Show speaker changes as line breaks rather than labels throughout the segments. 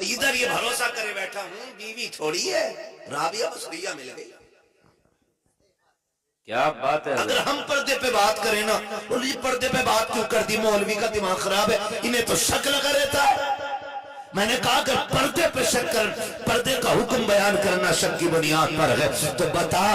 ادھر یہ بھروسہ کرے بیٹھا ہوں بیوی تھوڑی ہے، رابعہ بصریہ مل گئی۔
کیا بات ہے
اگر ہم پردے پہ بات کریں نا، تو یہ پردے پہ بات کیوں کر دی؟ مولوی کا دماغ خراب ہے، انہیں تو شک لگا رہتا ہے۔ میں نے کہا اگر پردے پہ شک کر، پردے کا حکم بیان کرنا شک کی بنیاد پر ہے، تو بتا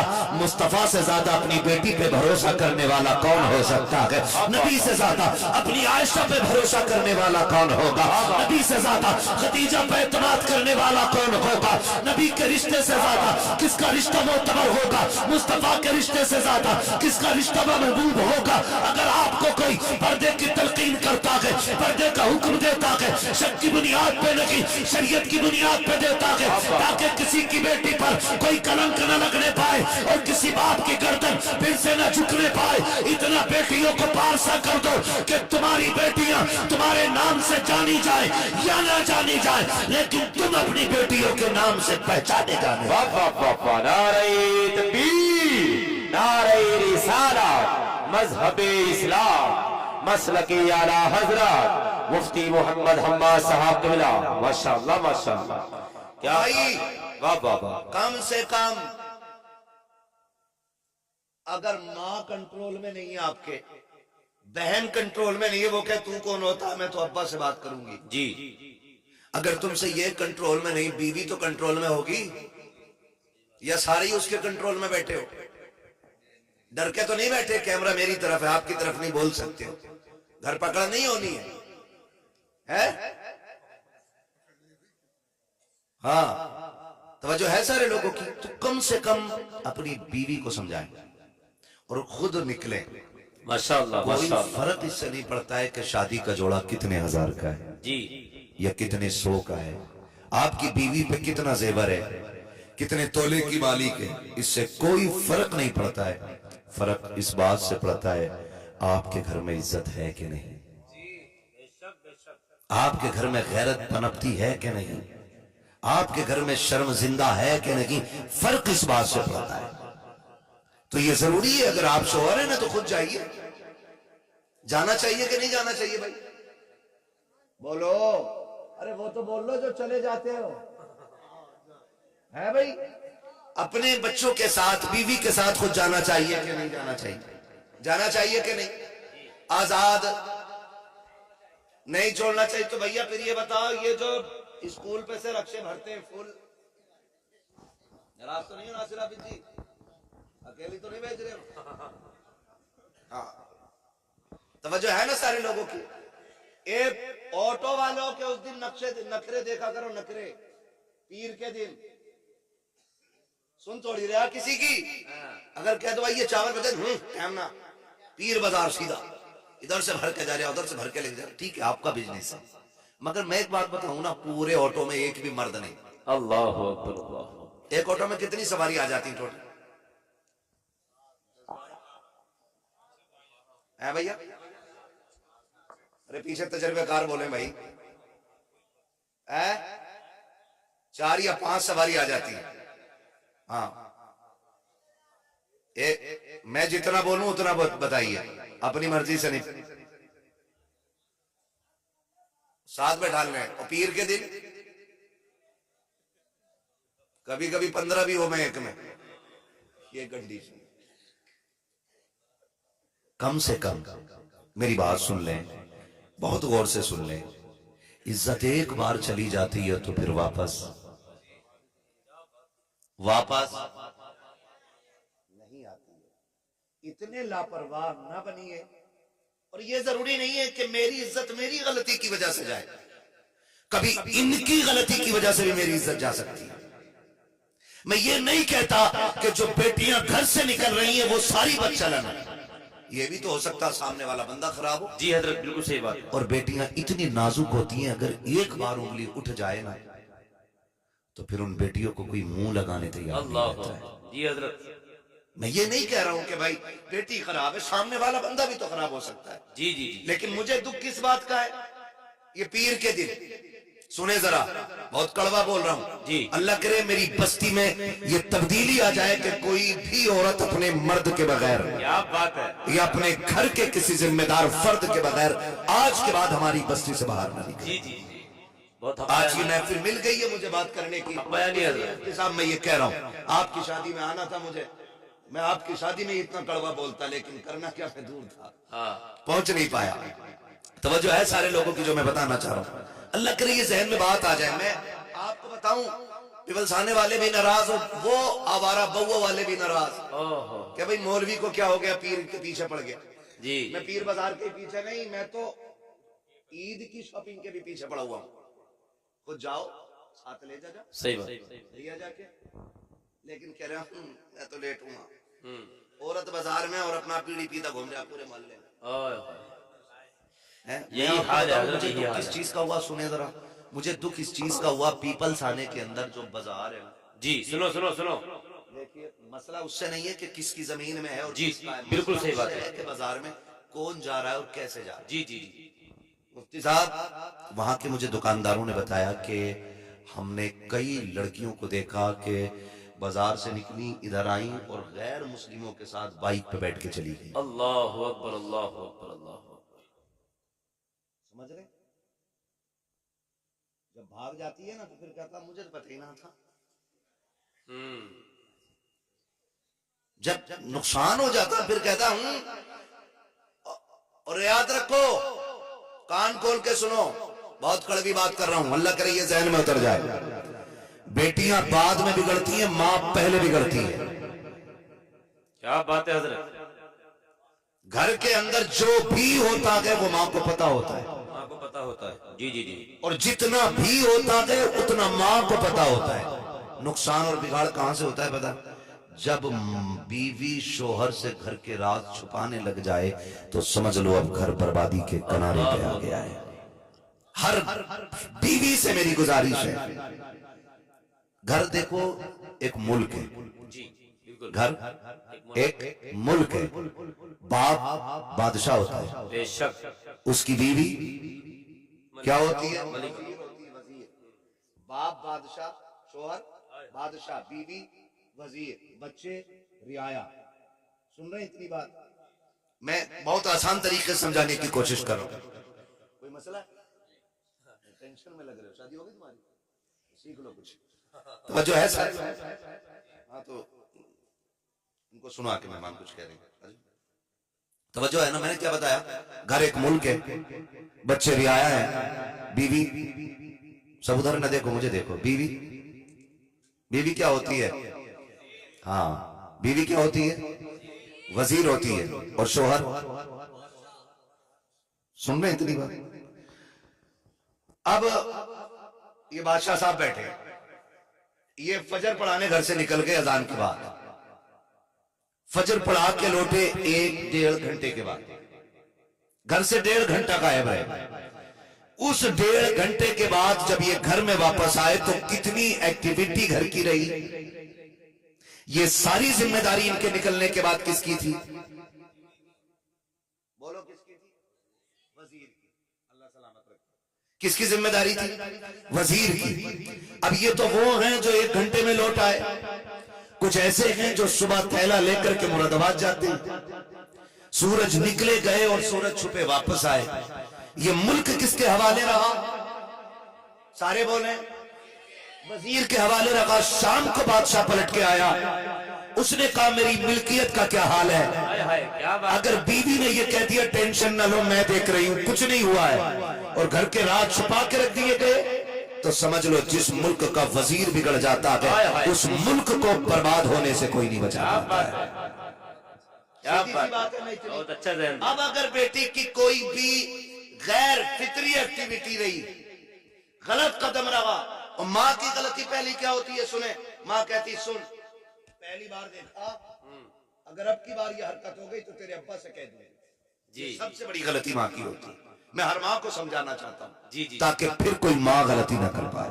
مصطفیٰ سے زیادہ اپنی بیٹی پہ بھروسہ کرنے والا کون ہو سکتا ہے؟ نبی سے زیادہ اپنی عائشہ پہ بھروسہ کرنے والا کون ہوگا؟ نبی سے زیادہ خدیجہ پہ اعتماد کرنے والا کون ہوگا؟ نبی کے رشتے سے زیادہ کس کا رشتہ معتبر ہوگا؟ مصطفیٰ کے رشتے سے زیادہ کس کا رشتہ محبوب ہوگا؟ اگر آپ کو کوئی پردے کی تلقین کرتا ہے، پردے کا حکم دیتا ہے، شک کی بنیاد پہ نہیں شریعت کی بنیاد پہ دیتا ہے، تاکہ کسی کی بیٹی پر کوئی کلنک نہ لگنے پائے اور کسی باپ کی گردن پھر سے نہ جھکنے پائے، اتنا بیٹیوں کو پارسا کر دو کہ تمہاری بیٹیاں تمہارے نام سے جانی جائے یا نہ جانی جائے، لیکن تم اپنی بیٹیوں کے نام سے پہچانے جانے۔
نعرہ تکبیر، نعرہ رسالت، مذہب اسلام، مسلک اعلیٰ حضرت مفتی محمد حماد صاحب قبلہ۔ ماشاءاللہ ماشاءاللہ، کیا
بھائی
واہ واہ واہ،
کم سے کم اگر ماں کنٹرول میں نہیں ہے، آپ کے بہن کنٹرول میں نہیں ہے، وہ کہ تو کون ہوتا ہے، میں تو ابا سے بات کروں گی۔
جی
اگر تم سے یہ کنٹرول میں نہیں، بیوی تو کنٹرول میں ہوگی، یا سارے ہی اس کے کنٹرول میں بیٹھے ہو؟ ڈر کے تو نہیں بیٹھے کیمرہ میری طرف ہے، آپ کی طرف نہیں بول سکتے ہو، گھر پکڑ نہیں ہونی ہے؟ ہاں توجہ ہے سارے لوگوں کی؟ تو کم سے کم اپنی بیوی کو سمجھائیں اور خود نکلیں۔
ماشاءاللہ
کوئی
ماشاءاللہ،
فرق اس سے نہیں پڑتا ہے کہ شادی کا جوڑا کتنے ہزار کا ہے
جی
یا کتنے سو کا ہے، آپ کی بیوی پہ کتنا زیور ہے، کتنے تولے کی مالک ہے، اس سے کوئی فرق نہیں پڑتا ہے۔ فرق اس بات سے پڑتا ہے آپ کے گھر میں عزت ہے کہ نہیں، آپ کے گھر میں غیرت پنپتی ہے کہ نہیں، آپ کے گھر میں شرم زندہ ہے کہ نہیں، فرق اس بات سے پڑتا ہے۔ تو یہ ضروری ہے، اگر آپ شوہر ہیں نا تو خود جائیے۔ جانا چاہیے کہ نہیں جانا چاہیے بھائی؟ بولو، ارے وہ تو بول لو جو چلے جاتے ہو، ہے بھائی؟ اپنے بچوں کے ساتھ، بیوی کے ساتھ خود جانا چاہیے کہ نہیں جانا چاہیے؟ جانا چاہیے کہ نہیں؟ آزاد نہیں چھوڑنا چاہیے؟ تو بھیا پھر یہ بتاؤ، یہ جو اسکول پہ سے رکشے بھرتے ہیں فل، ناراض تو نہیں ہو ناصر عابد جی؟ اکیلی تو نہیں بھیج رہے ہو؟ ہاں توجہ ہے نا سارے لوگوں کی؟ ایک آٹو والوں کے اس دن نخرے دیکھا کرو، نخرے پیر کے دن سن توڑی رہا کسی کی، اگر کہہ دو یہ چاول بدل ٹائم نہ، پیر بازار سیدھا ادھر سے بھر کے جا رہا ادھر سے بھر کے لے جا رہا، ٹھیک ہے آپ کا بزنس ہے، مگر میں ایک بات بتاؤں نا، پورے آٹو میں ایک بھی مرد نہیں۔
اللہ اکبر اللہ،
ایک آٹو میں کتنی سواری آ جاتی ٹوٹل ہے بھیا؟ ارے پیچھے تجربے کار بولیں بھائی، 4 یا 5 سواری آ جاتی ہے۔ ہاں میں جتنا بولوں اتنا بتائیے، اپنی مرضی سے نہیں، ساتھ بیٹھا لیں۔ اور پیر کے دن کبھی کبھی 15 بھی ہو میں ایک میں، یہ کنڈیشن۔ کم سے کم میری بات سن لیں، بہت غور سے سن لیں، عزت ایک بار چلی جاتی ہے تو پھر واپس نہیں آتی ہے۔ اتنے لاپرواہ نہ بنیے، اور یہ ضروری نہیں ہے کہ میری عزت میری غلطی کی وجہ سے جائے، کبھی ان کی غلطی کی وجہ سے بھی میری عزت جا سکتی ہے۔ میں یہ نہیں کہتا کہ جو بیٹیاں گھر سے نکل رہی ہیں وہ ساری بد چلن ہیں، یہ بھی تو ہو سکتا سامنے والا بندہ خراب ہو۔
جی حضرت بالکل صحیح بات ہے۔
اور بیٹیاں اتنی نازک ہوتی ہیں، اگر ایک بار انگلی اٹھ جائے نا تو پھر ان بیٹیوں کو کوئی منہ لگانے تیار نہیں رہتا ہے۔
جی حضرت،
میں یہ نہیں کہہ رہا ہوں کہ بھائی بیٹی خراب ہے، سامنے والا بندہ بھی تو خراب ہو سکتا ہے۔
جی جی جی،
لیکن مجھے دکھ کس بات کا ہے؟ یہ پیر کے دن سنیں ذرا، بہت کڑوا بول رہا ہوں
جی،
اللہ کرے میری بستی میں یہ تبدیلی آ جائے کہ کوئی بھی عورت اپنے مرد کے بغیر
کیا بات ہے،
یا اپنے گھر کے کسی ذمہ دار فرد کے بغیر آج کے بعد ہماری بستی سے باہر نہ نکلے۔
جی جی جی، بہت
آج یہ محفل مل گئی ہے مجھے بات کرنے کی.
بیانی حضرت.
مفتی صاحب میں یہ کہہ رہا ہوں آپ کی شادی میں آنا تھا مجھے, میں آپ کی شادی میں اتنا کڑوا بولتا لیکن کرنا کیا میں دور تھا,
ہاں
پہنچ نہیں پایا. توجہ ہے سارے لوگوں کی جو میں بتانا چاہ رہا ہوں. اللہ کرے یہ ذہن میں بات آ جائے. میں آپ کو بتاؤں پیپلسانے والے بھی ناراض ہو, وہ آوارہ بہو والے بھی ناراض کہ بھئی مولوی کو کیا ہو گیا, پیر کے پیچھے پڑ گیا.
جی
میں پیر بازار کے پیچھے نہیں, میں تو عید کی شاپنگ کے بھی پیچھے پڑا ہوا ہوں. خود جاؤ ساتھ لے جا
صحیح بات.
لیا جا کے, لیکن کہہ رہا ہوں میں تو لیٹ ہوں. عورت بازار میں اور اپنا پیڑی پیتا گھوم رہا پورے محلے میں.
یہی حال ہے حضرت,
مجھے
یہی
دکھ
حال
کس
ہے.
چیز کا ہوا سنیں ذرا, مجھے دکھ اس چیز کا ہوا پیپلز آنے کے اندر جو بازار ہے.
جی سنو سنو سنو.
دیکھیے مسئلہ اس سے نہیں ہے کہ کس کی زمین میں ہے اور
جی
کس کا ہے.
بالکل
مسئلہ
صحیح
اس
بات
سے
ہے.
کہ بازار میں کون جا رہا ہے اور کیسے جا رہا ہے.
جی جی جی.
مفتی صاحب وہاں کے مجھے دکانداروں نے بتایا کہ ہم نے کئی لڑکیوں کو دیکھا کہ بازار سے نکلی ادھر آئیں اور غیر مسلموں کے ساتھ بائک پہ بیٹھ کے چلی گئی.
اللہ اکبر اللہ اکبر اللہ اکبر.
سمجھ رہے, جب بھاگ جاتی ہے نا تو پھر کہتا مجھے تو پتہ ہی نہ تھا. جب نقصان ہو جاتا پھر کہتا ہوں. اور یاد رکھو, کان کھول کے سنو, بہت کڑوی بات کر رہا ہوں, اللہ کرے یہ ذہن میں اتر جائے. بیٹیاں بعد میں بگڑتی ہیں, ماں پہلے بگڑتی ہے.
کیا بات ہے حضرت.
گھر کے اندر جو بھی ہوتا ہے وہ ماں کو پتا ہوتا ہے,
ماں کو پتا ہوتا ہے. جی جی جی.
اور جتنا بھی ہوتا ہے اتنا ماں کو پتا ہوتا ہے. نقصان اور بگاڑ کہاں سے ہوتا ہے پتا, جب بیوی شوہر سے گھر کے راز چھپانے لگ جائے تو سمجھ لو اب گھر بربادی کے کنارے پہ آ گیا ہے. ہر بیوی سے میری گزارش ہے, گھر دیکھو ایک ملک ہے,
جی بالکل.
گھر ایک ملک ہے. باپ بادشاہ ہوتا ہے,
بے شک.
اس کی بیوی کیا ہوتی ہے,
ملک.
وزیر. باپ بادشاہ, شوہر بادشاہ, بیوی وزیر, بچے رعایا. سن رہے ہیں اتنی بات, میں بہت آسان طریقے سے سمجھانے کی کوشش کر رہا ہوں. کوئی مسئلہ ہے, ٹینشن میں لگ رہے ہو, شادی ہوگی تمہاری, سیکھ لو کچھ. توجہ ہے سر, ہاں تو ان کو سنا کے مہمان کچھ کہہ رہے ہیں. توجہ ہے نا, میں نے کیا بتایا, گھر ایک ملک ہے, بچے رعایا ہیں, بیوی سب ادھر نہ دیکھو مجھے دیکھو, بیوی کیا ہوتی ہے, ہاں بیوی کیا ہوتی ہے, وزیر ہوتی ہے, اور شوہر سن رہے ہیں اتنی بات. اب یہ بادشاہ صاحب بیٹھے, یہ فجر پڑھانے گھر سے نکل گئے اذان کے بعد, فجر پڑھا کے لوٹے 1-1.5 گھنٹے کے بعد, گھر سے 1.5 گھنٹہ غائب رہے. اس 1.5 گھنٹے کے بعد جب یہ گھر میں واپس آئے تو کتنی ایکٹیویٹی گھر کی رہی. یہ ساری ذمہ داری ان کے نکلنے کے بعد کس کی تھی, بولو کس کی تھی, وزیر کی. اللہ سلامت رکھے. کس کی ذمہ داری تھی, وزیر کی. اب یہ تو وہ ہیں جو 1 گھنٹے میں لوٹ آئے, کچھ ایسے ہیں جو صبح تھیلا لے کر کے مراد آباد جاتے ہیں, سورج نکلے گئے اور سورج چھپے واپس آئے. یہ ملک کس کے حوالے رہا, سارے بولیں, وزیر کے حوالے رہا. شام کو بادشاہ پلٹ کے آیا, اس نے کہا میری ملکیت کا کیا حال ہے. اگر بیوی نے یہ کہہ دیا ٹینشن نہ لو میں دیکھ رہی ہوں کچھ نہیں ہوا ہے, اور گھر کے راز چھپا کے رکھ دیے گئے, تو سمجھ لو جس ملک کا وزیر بگڑ جاتا ہے اس ملک کو برباد ہونے سے کوئی نہیں بچا پاتا ہے.
بہت اچھا ذہن.
اب اگر بیٹی کی کوئی بھی غیر فطری ایکٹیویٹی رہی, غلط قدم رہا, اور ماں کی غلطی پہلی کیا ہوتی ہے سنیں, ماں کہتی سن پہلی بار دیکھا, اگر اب کی بار یہ حرکت ہو گئی تو تیرے ابا سے کہہ دوں. جی سب سے بڑی غلطی ماں کی ہوتی ہے. میں ہر ماں کو سمجھانا چاہتا ہوں
جی جی
تاکہ پھر کوئی ماں غلطی نہ کر پائے.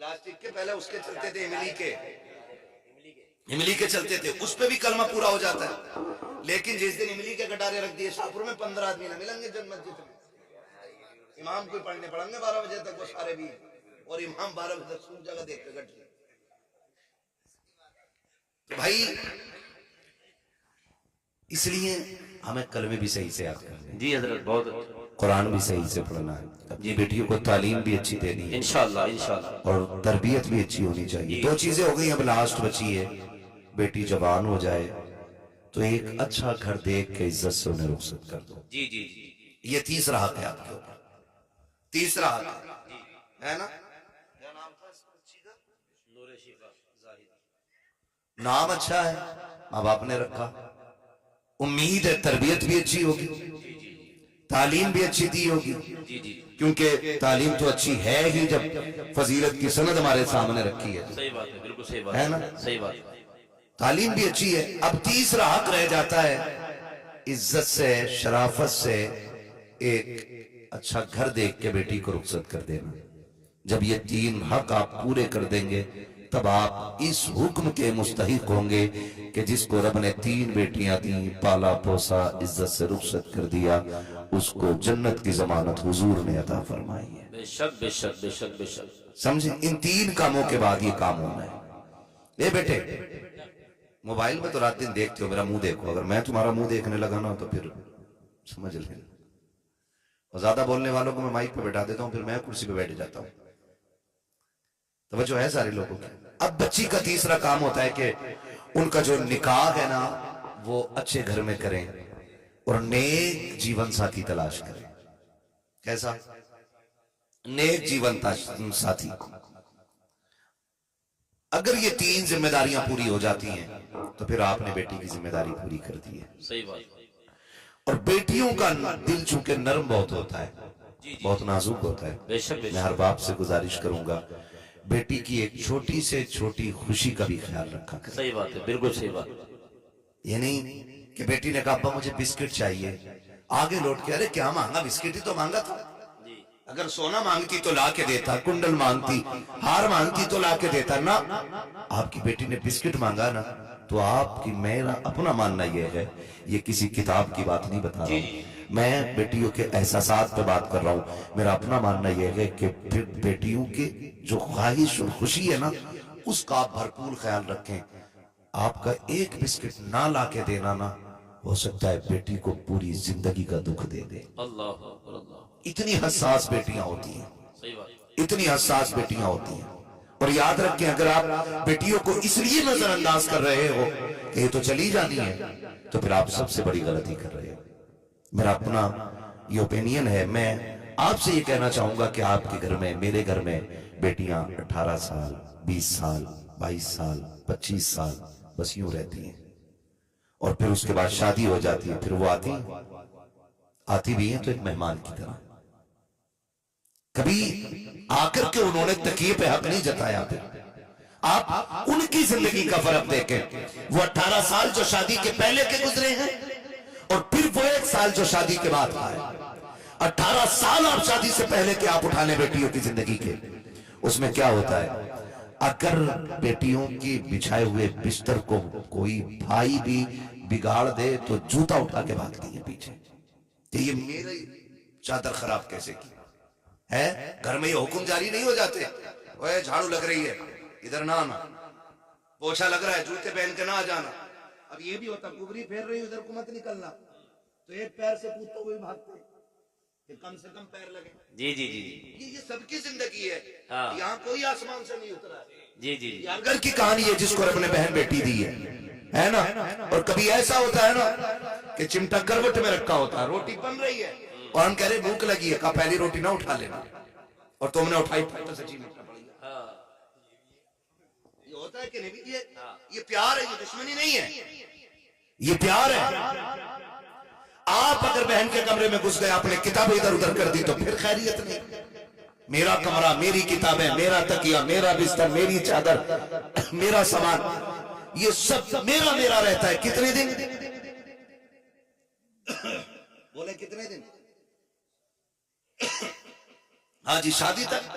پلاسٹک کے پہلے اس کے چلتے تھے املی کے چلتے تھے، اس پہ بھی کلمہ پورا ہو جاتا ہے. لیکن جس دن املی کے کٹارے رکھ دیے شاہپور میں 15 آدمی نہ ملیں گے جن مسجد میں. امام کوئی پڑھیں گے 12 بجے تک وہ سارے بھی، اور امام 12 بجے تک سوچ جگہ دیکھ کے گٹ گئے. تو بھائی اس لیے ہمیں کلمے بھی صحیح سے یاد کرنے،
جی حضرت بہت اچھا.
قرآن بھی صحیح سے پڑھنا ہے، اپنی بیٹیوں کو تعلیم بھی اچھی دینی ہے
انشاءاللہ انشاءاللہ.
اور تربیت بھی اچھی ہونی چاہیے. 2 چیزیں ہو گئی، اب لاسٹ بچی ہے. بیٹی جوان ہو جائے تو ایک اچھا گھر دیکھ کے عزت سے انہیں رخصت کر دو.
جی جی جی.
یہ تیسرا حق ہے آپ کے اوپر، تیسرا حق ہے نا. کیا نام تھا اس بچی کا؟
نور شفا زاہد.
نام اچھا ہے، ماں باپ نے رکھا. امید ہے تربیت بھی اچھی ہوگی، تعلیم بھی اچھی دی ہوگی،
جی جی.
کیونکہ تعلیم تو اچھی ہے ہی جب فضیلت کی سند ہمارے سامنے رکھی ہے.
صحیح بات ہے، بالکل صحیح بات
ہے نا؟
صحیح بات ہے.
تعلیم بھی اچھی ہے. اب تیسرا حق رہ جاتا ہے عزت سے شرافت سے ایک اچھا گھر دیکھ کے بیٹی کو رخصت کر دینا. جب یہ 3 حق آپ پورے کر دیں گے تب آپ اس حکم کے مستحق ہوں گے کہ جس کو رب نے 3 بیٹیاں دیں، پالا پوسا، عزت سے رخصت کر دیا، اس کو جنت کی ضمانت حضور نے عطا فرمائی ہے.
بے شک بے شک بے شک بے شک.
سمجھیں، ان 3 کاموں کے بعد یہ کام ہونا ہے. اے بیٹے، موبائل میں تو رات دن دیکھتے ہو، میرا منہ دیکھو. اگر میں تمہارا منہ دیکھنے لگا نا تو پھر سمجھ لیں. اور زیادہ بولنے والوں کو میں مائک پہ بیٹھا دیتا ہوں، پھر میں کرسی پہ بیٹھ جاتا ہوں. توجہ ہے سارے لوگوں کی. اب بچی کا تیسرا کام ہوتا ہے کہ ان کا جو نکاح ہے نا وہ اچھے گھر میں کریں اور نیک جیون ساتھی تلاش کریں. کیسا؟ نیک جیون ساتھی. اگر یہ 3 ذمہ داریاں پوری ہو جاتی ہیں تو پھر آپ نے بیٹی کی ذمہ داری پوری کر دی ہے.
صحیح بات.
اور بیٹیوں کا دل چونکہ نرم بہت ہوتا ہے، بہت نازک ہوتا ہے.
بے شک بے
میں ہر باپ سے گزارش کروں گا بیٹی کی ایک چھوٹی سے چھوٹی خوشی کا بھی خیال رکھا کریں.
صحیح بات ہے، بالکل صحیح بات.
یہ نہیں کہ بیٹی نے کہا ابا مجھے بسکٹ چاہیے، آگے لوٹ کے ارے کیا مانگا، بسکٹ ہی تو مانگا تھا. اگر سونا مانگتی تو لا کے دیتا، کنڈل مانگتی، ہار مانگتی تو لا کے دیتا. نا، آپ کی بیٹی نے بسکٹ مانگا نا تو آپ کی، میرا اپنا ماننا یہ ہے، یہ کسی کتاب کی بات نہیں بتا رہا ہوں، میں بیٹیوں کے احساسات پہ بات کر رہا ہوں. میرا اپنا ماننا یہ ہے کہ پھر بیٹیوں کی جو خواہش اور خوشی ہے نا اس کا آپ بھرپور خیال رکھیں. آپ کا ایک بسکٹ نہ لا کے دینا نا ہو سکتا ہے بیٹی کو پوری زندگی کا دکھ دے دے.
اللہ اکبر اللہ.
اتنی حساس بیٹیاں ہوتی ہیں،
صحیح بات.
اتنی حساس بیٹیاں ہوتی ہیں. اور یاد رکھیں اگر آپ بیٹیوں کو اس لیے نظر انداز کر رہے ہو کہ یہ تو چلی جانی ہے تو پھر آپ سب سے بڑی غلطی کر رہے ہو. میرا اپنا یہ اوپینین ہے. میں آپ سے یہ کہنا چاہوں گا کہ آپ کے گھر میں، میرے گھر میں بیٹیاں 18 سال 20 سال 22 سال 25 سال بس یوں رہتی ہیں اور پھر اس کے بعد شادی ہو جاتی ہے. پھر وہ آتی بھی ہیں تو ایک مہمان کی طرح. کبھی آ کر کے انہوں نے تکیے پہ حق نہیں جتایا. پھر آپ ان کی زندگی کا فرق دیکھیں. وہ 18 سال جو شادی کے پہلے کے گزرے ہیں اور پھر وہ 1 سال جو شادی کے بعد آئے. 18 سال آپ شادی سے پہلے کے آپ اٹھانے بیٹیوں کی زندگی کے، اس میں کیا ہوتا ہے؟ اگر بیٹیوں کی بچھائے ہوئے بستر کو کوئی بھائی بھی بگاڑ دے تو جوتا اٹھا کے بھاگتی ہے پیچھے کہ یہ میری چادر خراب کیسے کی ہے. گھر میں یہ حکم جاری نہیں ہو جاتے، اوے جھاڑو لگ رہی ہے ادھر نہ آنا، پوچھا لگ رہا ہے جوتے پہن کے نہ آ جانا. اب یہ بھی ہوتا کبری پھیر رہی ادھر کو مت نکلنا، تو ایک پیر سے کودتا ہوئے بھاگتے کہ کم سے کم پیر لگے.
جی جی جی.
یہ سب کی زندگی ہے، یہاں کوئی آسمان سے نہیں اترا.
جی جی.
یہ گھر کی کہانی ہے جس کو رب نے بہن بیٹی دی ہے نا. اور کبھی ایسا ہوتا ہے نا کہ چمٹا کروٹ میں رکھا ہوتا ہے، روٹی بن رہی ہے اور ہم کہہ رہے بھوک لگی ہے، کہا پہلی روٹی نہ اٹھا لینا اور تم نے اٹھائی تو سچی میں اٹھا پڑی. یہ ہوتا ہے کہ نہیں؟ یہ پیار ہے، یہ دشمنی نہیں ہے، یہ پیار ہے. آپ اگر بہن کے کمرے میں گھس گئے، آپ نے کتابیں ادھر ادھر کر دی تو پھر خیریت نہیں. میرا کمرہ، میری کتابیں، میرا تکیہ، میرا بستر، میری چادر، میرا سامان، یہ سب میرا میرا رہتا ہے. کتنے دن بولے؟ کتنے دن؟ ہاں جی، شادی تک.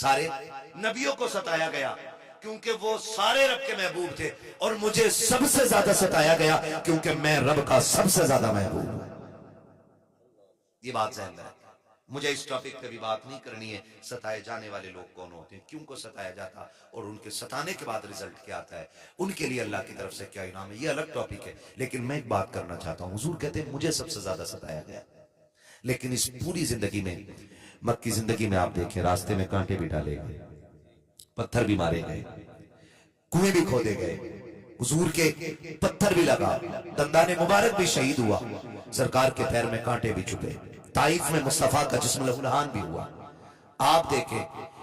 سارے نبیوں کو ستایا گیا کیونکہ وہ سارے رب کے محبوب تھے، اور مجھے سب سے زیادہ ستایا گیا کیونکہ میں رب کا سب سے زیادہ محبوب ہوں۔ یہ بات ذہن میں رکھیں۔ مجھے اس ٹاپک پہ بھی بات نہیں کرنی ہے ستائے جانے والے لوگ کون ہوتے ہیں، کیوں کو ستایا جاتا، اور ان کے ستانے کے بعد رزلٹ کیا آتا ہے، ان کے لیے اللہ کی طرف سے کیا انعام ہے، یہ الگ ٹاپک ہے۔ لیکن میں ایک بات کرنا چاہتا ہوں، حضور کہتے ہیں مجھے سب سے زیادہ ستایا گیا، لیکن اس پوری زندگی میں، مکی زندگی میں آپ دیکھیں راستے میں کانٹے بھی ڈالے گئے، پتھر بھی مارے گئے، کنویں بھی کھودے گئے، حضور کے پتھر بھی لگا، دندان مبارک بھی شہید ہوا، سرکار کے پیر میں کانٹے بھی چبھے، طائف میں مصطفیٰ کا جسم لہولہان بھی ہوا۔ آپ دیکھیں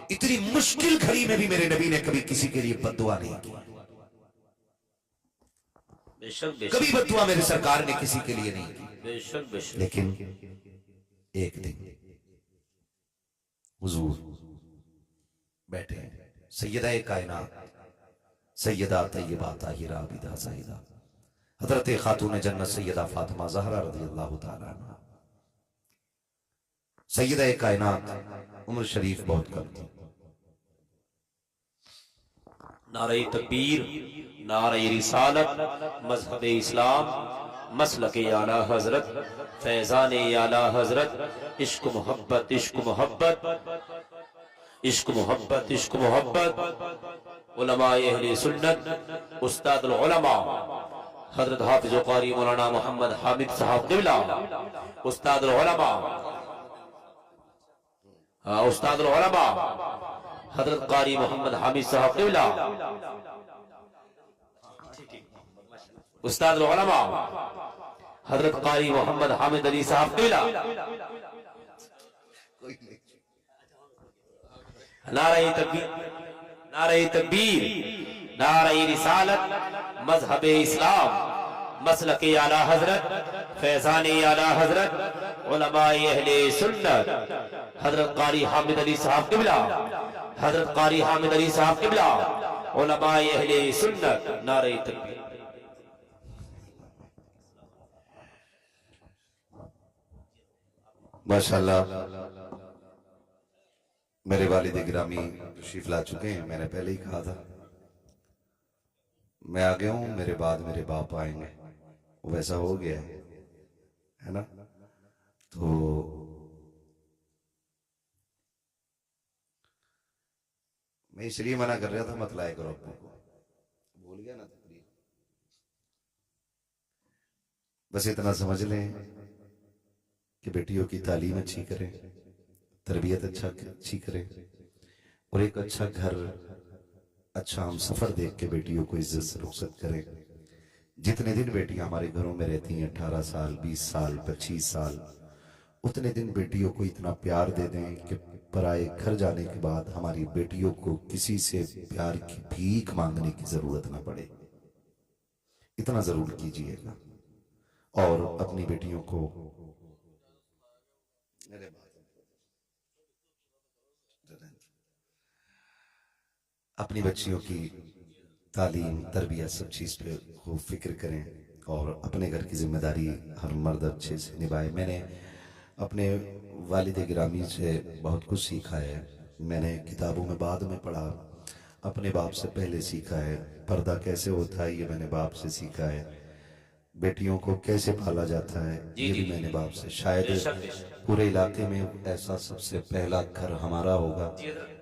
اتنی مشکل گھڑی میں بھی میرے نبی نے کبھی کسی کے لیے بد دعا نہیں کی،
بے شک بے
کبھی
شک
بد دعا میرے سرکار نے کسی کے لیے نہیں کی۔
بے شک بے شک۔
لیکن ایک دن حضور بیٹھے ہیں، سیدہ کائنات، سیدہ طیبہ طاہرہ عابدہ زاہدہ حضرت خاتون جنت سیدہ فاطمہ زہرا رضی اللہ تعالیٰ عنہ، سیدہ کائنات، عمر شریف بہت کم تھی۔
نعرہ تکبیر، نعرہ رسالت، مذہب اسلام، مسلک اعلیٰ حضرت، فیضان اعلیٰ حضرت، عشق محبت عشق محبت عشق محبت عشق محبت، علماء اہل سنت، استاد العلماء حضرت حافظ و قاری مولانا محمد حامد صاحب قبلہ، استاد العلماء استاد العلماء حضرت قاری محمد حامد صاحب قبلہ، استاد العلماء حضرت قاری محمد حامد علی صاحب قبلہ، نعرہ تکبیر، نعرہ تکبیر، نعرہ رسالت، مذہب اسلام، مسلک اعلیٰ حضرت، فیضان اعلیٰ حضرت، علماء اہل سنت، حضرت قاری حامد علی صاحب قبلہ، حضرت قاری حامد علی صاحب قبلہ، علماء اہل سنت، نعرہ تکبیر۔
ماشاءاللہ میرے والد گرامی تشریف لا چکے ہیں، میں نے پہلے ہی کہا تھا میں آ گیا ہوں، میرے بعد میرے باپ آئیں گے، ویسا ہو گیا ہے نا۔ تو میں اس لیے منع کر رہا تھا مت لائے کرو ابو کو، بھول گیا نا تقریر۔ بس اتنا سمجھ لیں کہ بیٹیوں کی تعلیم اچھی کریں، تربیت اچھی کریں، اور ایک اچھا گھر، اچھا ہم سفر دیکھ کے بیٹیوں کو عزت سے رخصت کریں۔ جتنے دن بیٹیاں ہمارے گھروں میں رہتی ہیں، 18 سال 20 سال 25 سال، اتنے دن بیٹیوں کو اتنا پیار دے دیں کہ پرائے گھر جانے کے بعد ہماری بیٹیوں کو کسی سے پیار کی بھیک مانگنے کی ضرورت نہ پڑے، اتنا ضرور کیجئے گا۔ اور اپنی بیٹیوں کو اپنی بچیوں کی تعلیم، تربیت، سب چیز پہ خوب فکر کریں، اور اپنے گھر کی ذمہ داری ہر مرد اچھے سے نبھائے۔ میں نے اپنے والد گرامی سے بہت کچھ سیکھا ہے، میں نے کتابوں میں بعد میں پڑھا، اپنے باپ سے پہلے سیکھا ہے۔ پردہ کیسے ہوتا ہے یہ میں نے باپ سے سیکھا ہے، بیٹیوں کو کیسے پالا جاتا ہے یہ بھی میں نے باپ سے۔ شاید پورے علاقے میں ایسا سب سے پہلا گھر ہمارا ہوگا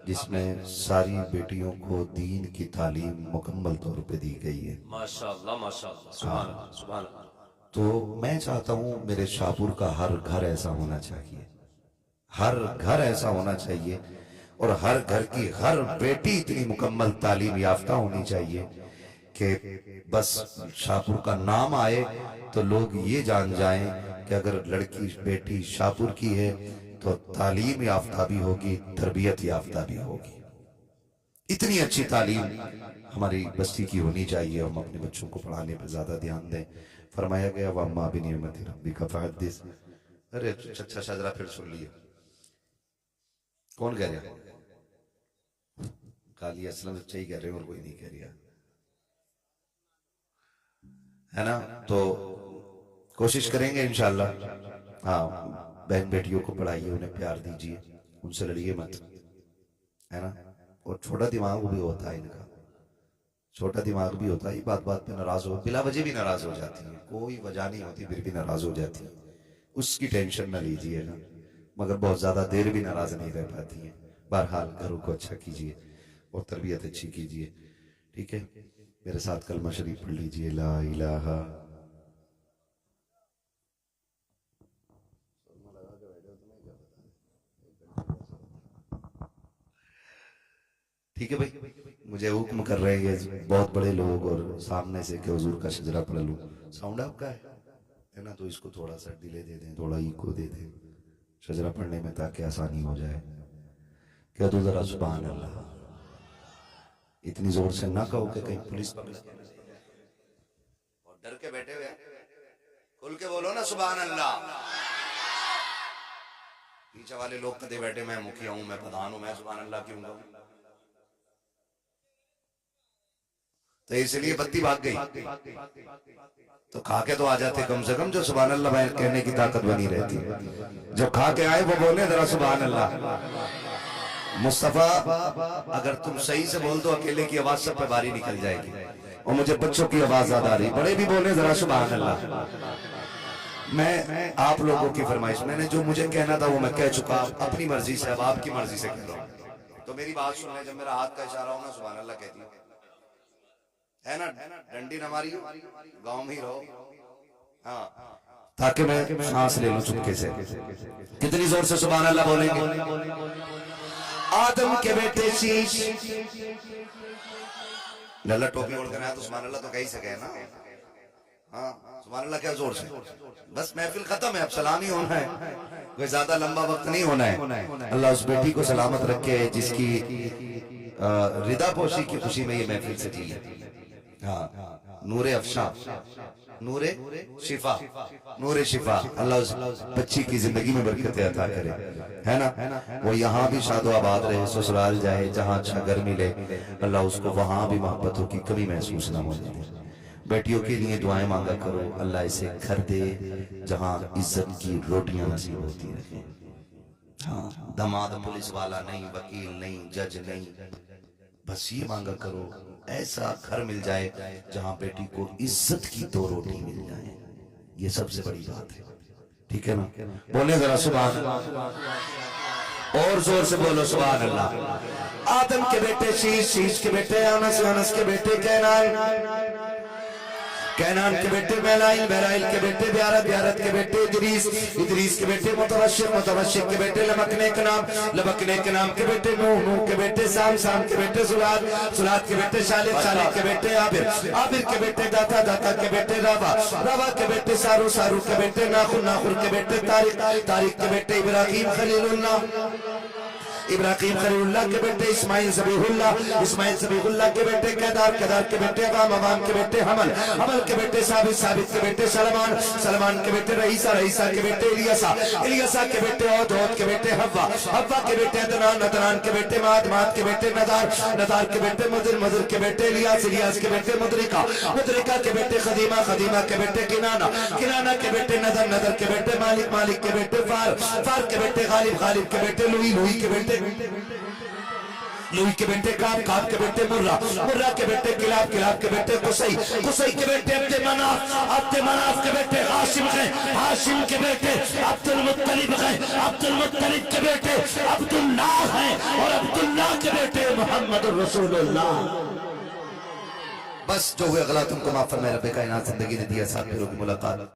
جس میں ساری بیٹیوں کو دین کی تعلیم مکمل طور پہ دی گئی ہے۔
ماشاءاللہ ماشاءاللہ، سبحان اللہ سبحان اللہ۔
تو میں چاہتا ہوں میرے شاپور کا ہر گھر ایسا ہونا چاہیے، ہر گھر ایسا ہونا چاہیے، اور ہر گھر کی ہر بیٹی اتنی مکمل تعلیم یافتہ ہونی چاہیے کہ بس شاپور کا نام آئے تو لوگ یہ جان جائیں کہ اگر لڑکی بیٹی شاپور کی ہے تو تعلیم یافتہ بھی ہوگی، تربیت یافتہ بھی ہوگی۔ اتنی اچھی تعلیم ہماری بستی کی ہونی چاہیے، ہم اپنے بچوں کو پڑھانے پہ زیادہ دھیان دیں۔ فرمایا گیا وَأَمَّا بِنِعْمَتِ رَبِّكَ فَحَدِّثْ۔ ارے چچا شاجرہ پھر سن لیے، کون کہہ رہا؟ کالی اسلم چچا ہی کہہ رہے ہیں اور کوئی نہیں کہہ رہا ہے نا۔ تو کوشش کریں گے انشاءاللہ۔ ہاں، بہن بیٹیوں کو پڑھائیے، انہیں پیار دیجیے، ان سے لڑیے مت، ہے نا. اور چھوٹا دماغ بھی ہوتا ہے ان کا, چھوٹا دماغ بھی ہوتا ہے, بات بات پہ ناراض ہو, بلا وجہ بھی ناراض ہو جاتی ہیں, کوئی وجہ نہیں ہوتی پھر بھی ناراض ہو جاتی ہیں. اس کی ٹینشن نہ لیجیے نا, مگر بہت زیادہ دیر بھی ناراض نہیں رہ پاتی ہیں. بہرحال گھروں کو اچھا کیجیے اور تربیت اچھی کیجیے, ٹھیک ہے. میرے ساتھ کلمہ شریف پڑھ لیجیے, لا الہ. ٹھیک ہے بھائی, مجھے حکم کر رہے ہیں بہت بڑے لوگ اور سامنے سے کہ حضور کا شجرہ پڑھ لوں. ساؤنڈ آپ کا ہے نا, تو اس کو تھوڑا سا ڈیلے دے دیں, تھوڑا ایکو دے دیں شجرہ پڑھنے میں تاکہ آسانی ہو جائے. کہہ دو ذرا سبحان اللہ. اتنی زور سے نہ کہو کہ کہیں پولیس پکڑ اور ڈر کے بیٹھے ہوئے, کھل کے بولو نا سبحان اللہ. پیچھے والے لوگ کدے بیٹھے, میں مکھیا ہوں, میں پردھان ہوں, میں سبحان اللہ کیوں کہوں؟ تو اس لیے بتی بھاگ گئی تو کھا کے تو آ جاتے کم سے کم, جو سبحان اللہ کہنے کی طاقت بنی رہتی. جو کھا کے آئے وہ بولے ذرا سبحان اللہ. مصطفیٰ اگر تم صحیح سے بول دو اکیلے کی آواز سب پہ باری نکل جائے گی, اور مجھے بچوں کی آواز زیادہ آ رہی, بڑے بھی بولے ذرا سبحان اللہ. میں آپ لوگوں کی فرمائش, میں نے جو مجھے کہنا تھا وہ میں کہہ چکا, اپنی مرضی سے اب آپ کی مرضی سے کہہ رہا ہوں. تو میری بات سن لیں, جب میرا ہاتھ کا اشارہ ہو نا سبحان اللہ کہتی ہے نا, ڈنڈی نہ ماری ہو, گاؤں میں ہی رہو, ہاں, تاکہ میں سانس لے لوں چپکے سے. کتنی زور سے سبحان اللہ بولیں گے؟ آدم کے بیٹے شیش, للہ ٹوپی اوڑھ کر آیا تو سبحان اللہ تو کہیں سے کہے نا, ہاں سبحان اللہ کیا زور سے. بس محفل ختم ہے, اب سلام ہی ہونا ہے, کوئی زیادہ لمبا وقت نہیں ہونا ہے. اللہ اس بیٹی کو سلامت رکھے جس کی رضا پوشی کی خوشی میں یہ محفل سجی ہے. ہاں, نور افشاں, نور شفا, نور شفا. اللہ اس بچی کی زندگی میں برکت عطا کرے, ہے نا. وہ یہاں بھی شاد و آباد رہے, سسرال جائے جہاں اچھا گھر ملے, اللہ اس کو وہاں بھی محبتوں کی کمی محسوس نہ ہو جائے. بیٹیوں کے لیے دعائیں مانگا کرو, اللہ اسے گھر دے جہاں عزت کی روٹیاں نصیب ہوتی رہیں. ہاں, دماد پولیس والا نہیں, وکیل نہیں, جج نہیں, بس یہ مانگا کرو ایسا گھر مل جائے جہاں بیٹی کو عزت کی دو روٹی مل جائے. یہ سب سے بڑی بات ہے, ٹھیک ہے نا. بولے ذرا سبحان اللہ, اور زور سے بولو سبحان اللہ. آدم کے بیٹے شیش, شیش کے بیٹے انس, انس کے بیٹے کینان, کینان کے بیٹے میلائل, میلائل کے بیٹے بیارت, بیارت کے بیٹے ادریس, ادریس کے بیٹے متوشق, متوشق کے بیٹے لبکنے کے نام, لبکنے کے نام کے بیٹے نوح, نوح کے بیٹے سام, سام کے بیٹے سلاد, سلاد کے بیٹے شالد, شالد کے بیٹے عابر, عابر کے بیٹے داتا, داتا کے بیٹے رابا, رابا کے بیٹے سارو, سارو کے بیٹے ناخر, ناخر کے بیٹے تاریخ, تاریخ کے بیٹے ابراہیم خلیل اللہ, ابراہیم خلیل اللہ کے بیٹے اسماعیل ذبیح اللہ, اسماعیل ذبیح اللہ کے بیٹے کیدار, کیدار کے بیٹے عوام, عوام کے بیٹے حمل, حمل کے بیٹے ثابت, ثابت کے بیٹے سلمان, سلمان کے بیٹے رئیسہ, رئیسہ کے بیٹے الیسا, الیسا کے بیٹے عود, عود کے بیٹے حوا, حوا کے بیٹے عدنان, عدنان کے بیٹے ماد, ماد کے بیٹے ندار, ندار کے بیٹے مدر, مدر کے بیٹے الیاس, الیاس کے بیٹے مدرکہ, مدرکہ کے بیٹے خدیمہ, خدیمہ کے بیٹے کنانہ, کنانہ کے بیٹے نظر, نظر کے بیٹے مالک, مالک کے بیٹے فار, فار کے بیٹے غالب, غالب کے بیٹے لوئی, لوئی کے بیٹے لوئی کے بیٹے کعب, کعب کے بیٹے مرہ, مرہ کے بیٹے کلاب, کلاب کے بیٹے قصی, قصی کے بیٹے عبد مناف, عبد مناف کے بیٹے ہاشم ہیں, ہاشم کے بیٹے عبد المطلب ہیں, عبد المطلب کے بیٹے عبداللہ ہیں, اور عبداللہ کے بیٹے محمد رسول اللہ. بس جو ہوئے غلط تم کو معاف فرمائے رب کائنات, زندگی نے دیا ساتھ پھروں کی ملاقات.